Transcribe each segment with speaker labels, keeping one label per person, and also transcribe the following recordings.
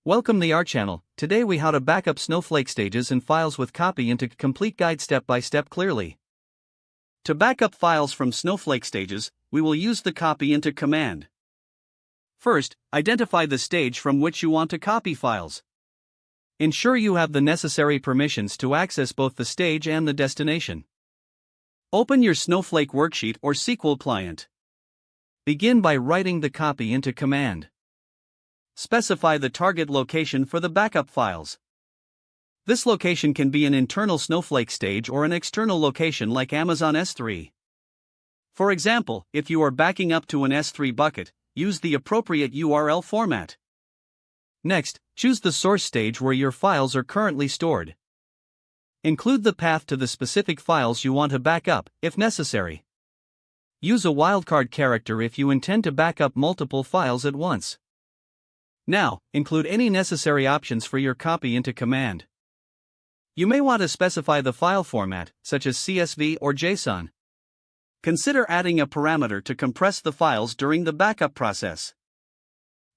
Speaker 1: Welcome to our channel. Today we how to backup Snowflake stages and files with copy into complete guide step by step clearly. To backup files from Snowflake stages, we will use the copy into command. First, identify the stage from which you want to copy files. Ensure you have the necessary permissions to access both the stage and the destination. Open your Snowflake worksheet or SQL client. Begin by writing the copy into command. Specify the target location for the backup files. This location can be an internal Snowflake stage or an external location like Amazon S3. For example, if you are backing up to an S3 bucket, use the appropriate URL format. Next, choose the source stage where your files are currently stored. Include the path to the specific files you want to back up, if necessary. Use a wildcard character if you intend to back up multiple files at once. Now, include any necessary options for your copy into command. You may want to specify the file format, such as CSV or JSON. Consider adding a parameter to compress the files during the backup process.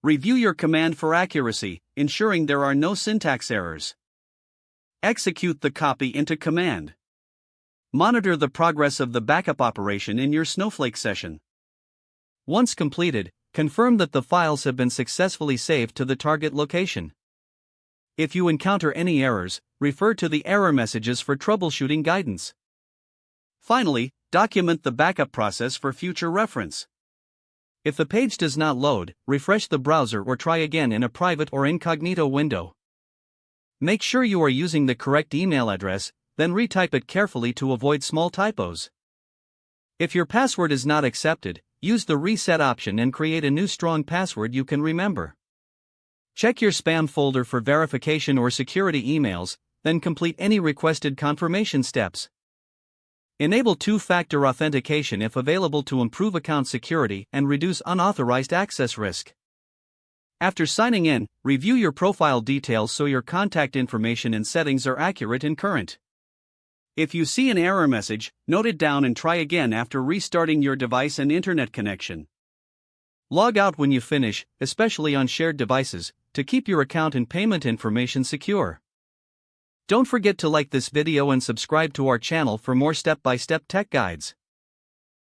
Speaker 1: Review your command for accuracy, ensuring there are no syntax errors. Execute the copy into command. Monitor the progress of the backup operation in your Snowflake session. Once completed, confirm that the files have been successfully saved to the target location. If you encounter any errors, refer to the error messages for troubleshooting guidance. Finally, document the backup process for future reference. If the page does not load, refresh the browser or try again in a private or incognito window. Make sure you are using the correct email address, then retype it carefully to avoid small typos. If your password is not accepted, use the reset option and create a new strong password you can remember. Check your spam folder for verification or security emails, then complete any requested confirmation steps. Enable two-factor authentication if available to improve account security and reduce unauthorized access risk. After signing in, review your profile details so your contact information and settings are accurate and current. If you see an error message, note it down and try again after restarting your device and internet connection. Log out when you finish, especially on shared devices, to keep your account and payment information secure. Don't forget to like this video and subscribe to our channel for more step-by-step tech guides.